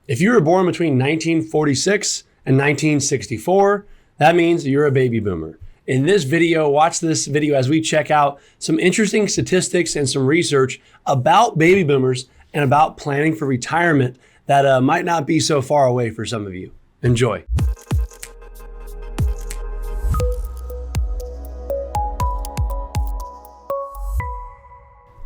If you were born between 1946 and 1964, that means you're a baby boomer. In this video, watch this video as we check out some interesting statistics and some research about baby boomers and about planning for retirement that might not be so far away for some of you. Enjoy.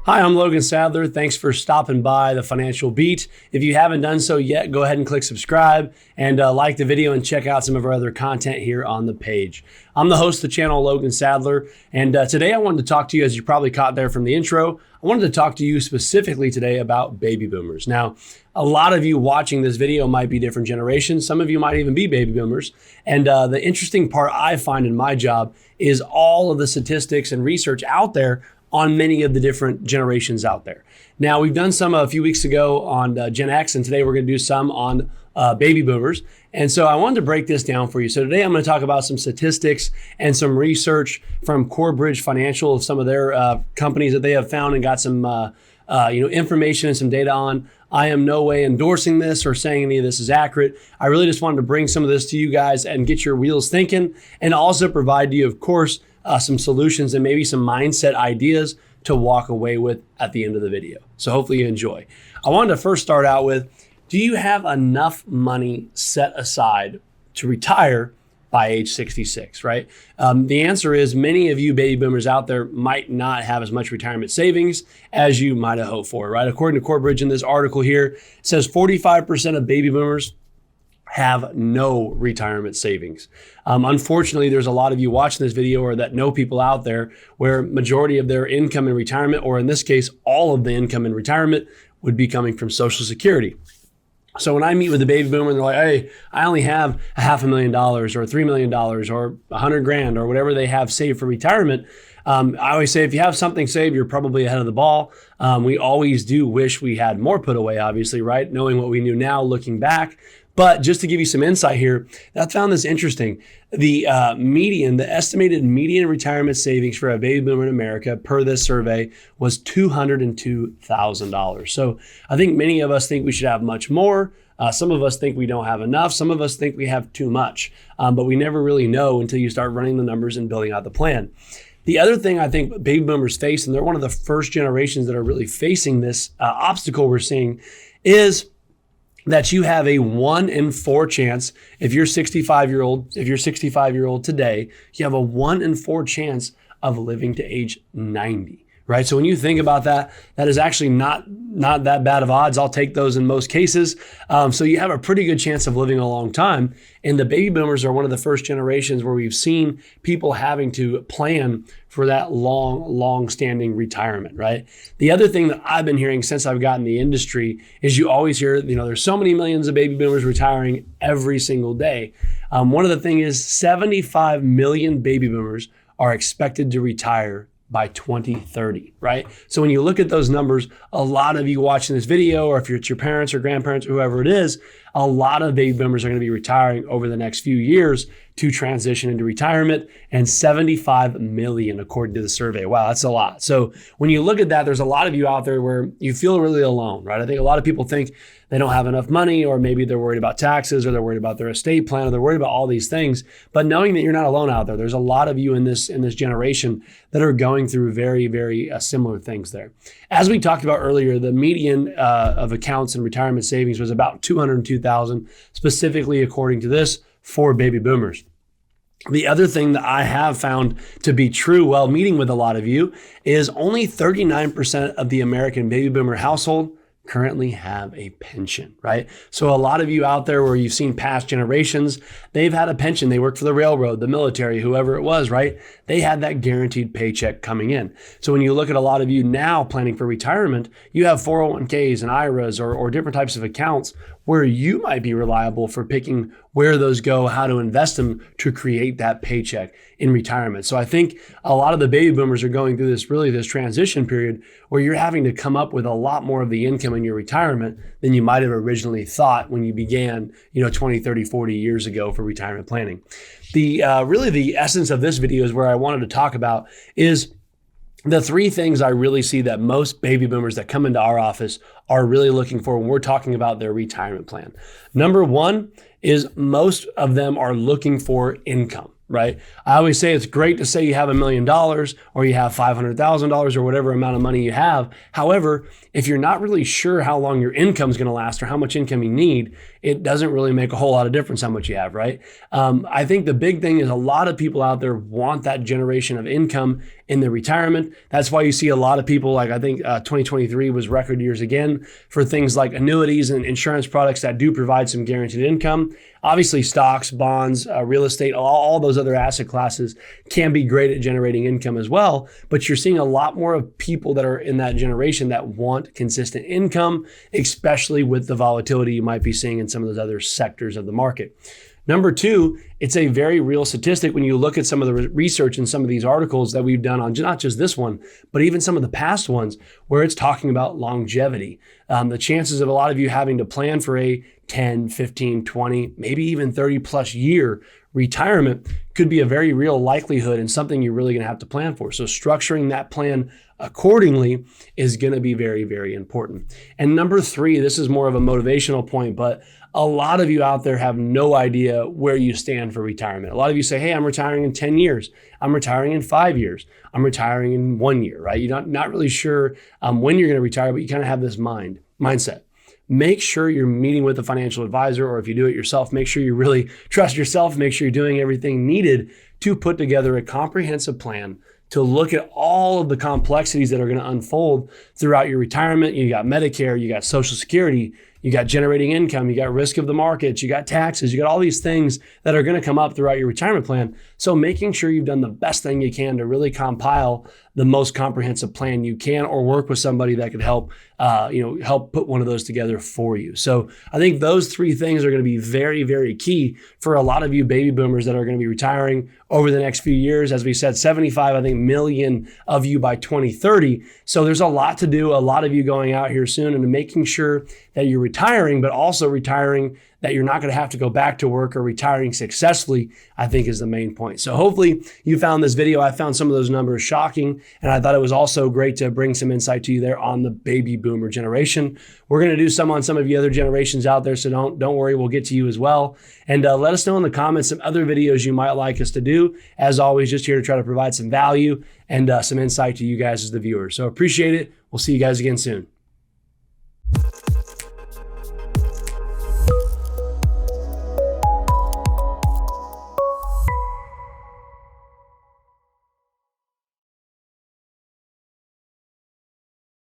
Hi, I'm Logan Sadler. Thanks for stopping by the Financial Beat. If you haven't done so yet, go ahead and click subscribe and like the video and check out some of our other content here on the page. I'm the host of the channel, Logan Sadler, and today I wanted to talk to you, as you probably caught there from the intro, I wanted to talk to you specifically today about baby boomers. Now, a lot of you watching this video might be different generations. Some of you might even be baby boomers. And the interesting part I find in my job is all of the statistics and research out there on many of the different generations out there. Now, we've done some a few weeks ago on Gen X, and today we're going to do some on baby boomers. And so I wanted to break this down for you. So today I'm going to talk about some statistics and some research from Corbridge Financial of some of their companies that they have found and got some information and some data on. I am no way endorsing this or saying any of this is accurate. I really just wanted to bring some of this to you guys and get your wheels thinking, and also provide you, of course, some solutions and maybe some mindset ideas to walk away with at the end of the video. So hopefully you enjoy. I wanted to first start out with, do you have enough money set aside to retire by age 66, right? The answer is many of you baby boomers out there might not have as much retirement savings as you might have hoped for, right? According to Corbridge in this article here, it says 45% of baby boomers have no retirement savings. Unfortunately, there's a lot of you watching this video or that know people out there where majority of their income in retirement, or in this case, all of the income in retirement, would be coming from Social Security. So when I meet with a baby boomer and they're like, hey, I only have $500,000 or $3 million or $100,000 or whatever they have saved for retirement, I always say, if you have something saved, you're probably ahead of the ball. We always do wish we had more put away, obviously, right? Knowing what we knew now, looking back. But just to give you some insight here, I found this interesting. The estimated median retirement savings for a baby boomer in America per this survey was $202,000. So I think many of us think we should have much more. Some of us think we don't have enough. Some of us think we have too much. But we never really know until you start running the numbers and building out the plan. The other thing I think baby boomers face, and they're one of the first generations that are really facing this obstacle we're seeing, is that you have a 1 in 4 chance. If you're 65-year-old today, you have a 1 in 4 chance of living to age 90. Right? So when you think about that, that is actually not that bad of odds. I'll take those in most cases. So you have a pretty good chance of living a long time. And the baby boomers are one of the first generations where we've seen people having to plan for that long-standing retirement, right? The other thing that I've been hearing since I've gotten the industry is you always hear, there's so many millions of baby boomers retiring every single day. One of the things is 75 million baby boomers are expected to retire by 2030, right? So when you look at those numbers, a lot of you watching this video, or if it's your parents or grandparents or whoever it is, a lot of baby boomers are going to be retiring over the next few years to transition into retirement, and 75 million according to the survey. Wow, that's a lot. So when you look at that, there's a lot of you out there where you feel really alone, right? I think a lot of people think they don't have enough money, or maybe they're worried about taxes, or they're worried about their estate plan, or they're worried about all these things. But knowing that you're not alone out there, there's a lot of you in this generation that are going through very, very similar things there. As we talked about earlier, the median of accounts and retirement savings was about $202,000, specifically according to this, for baby boomers. The other thing that I have found to be true while meeting with a lot of you is only 39% of the American baby boomer household currently have a pension, right? So a lot of you out there where you've seen past generations, they've had a pension. They worked for the railroad, the military, whoever it was, right? They had that guaranteed paycheck coming in. So when you look at a lot of you now planning for retirement, you have 401ks and IRAs or different types of accounts where you might be reliable for picking where those go, how to invest them to create that paycheck in retirement. So I think a lot of the baby boomers are going through this transition period where you're having to come up with a lot more of the income in your retirement than you might have originally thought when you began, 20, 30, 40 years ago for retirement planning. The essence of this video is where I wanted to talk about is the three things I really see that most baby boomers that come into our office are really looking for when we're talking about their retirement plan. Number one is most of them are looking for income, right? I always say it's great to say you have $1 million or you have $500,000 or whatever amount of money you have. However, if you're not really sure how long your income is going to last or how much income you need, it doesn't really make a whole lot of difference how much you have, right? I think the big thing is a lot of people out there want that generation of income in their retirement. That's why you see a lot of people, like I think 2023 was record years again for things like annuities and insurance products that do provide some guaranteed income. Obviously, stocks, bonds, real estate, all those other asset classes can be great at generating income as well. But you're seeing a lot more of people that are in that generation that want consistent income, especially with the volatility you might be seeing in some of those other sectors of the market. Number two, it's a very real statistic when you look at some of the research in some of these articles that we've done on not just this one, but even some of the past ones where it's talking about longevity. The chances of a lot of you having to plan for a 10, 15, 20, maybe even 30 plus year retirement could be a very real likelihood and something you're really going to have to plan for. So structuring that plan accordingly is going to be very, very important. And number three, this is more of a motivational point, but a lot of you out there have no idea where you stand for retirement. A lot of you say, hey, I'm retiring in 10 years. I'm retiring in 5 years. I'm retiring in 1 year, right? You're not really sure when you're going to retire, but you kind of have this mindset. Make sure you're meeting with a financial advisor, or if you do it yourself, make sure you really trust yourself. Make sure you're doing everything needed to put together a comprehensive plan to look at all of the complexities that are going to unfold throughout your retirement. You got Medicare, you got Social Security, you got generating income, you got risk of the markets, you got taxes, you got all these things that are going to come up throughout your retirement plan. So making sure you've done the best thing you can to really compile the most comprehensive plan you can, or work with somebody that could help put one of those together for you. So I think those three things are going to be very, very key for a lot of you baby boomers that are going to be retiring over the next few years. As we said, 75, million of you by 2030. So there's a lot to do, a lot of you going out here soon, and making sure that you're retiring, but also retiring that you're not going to have to go back to work, or retiring successfully, I think is the main point. So hopefully you found this video. I found some of those numbers shocking, and I thought it was also great to bring some insight to you there on the baby boomer generation. We're going to do some on some of the other generations out there, so don't worry, we'll get to you as well. And let us know in the comments some other videos you might like us to do. As always, just here to try to provide some value and some insight to you guys as the viewers. So appreciate it. We'll see you guys again soon.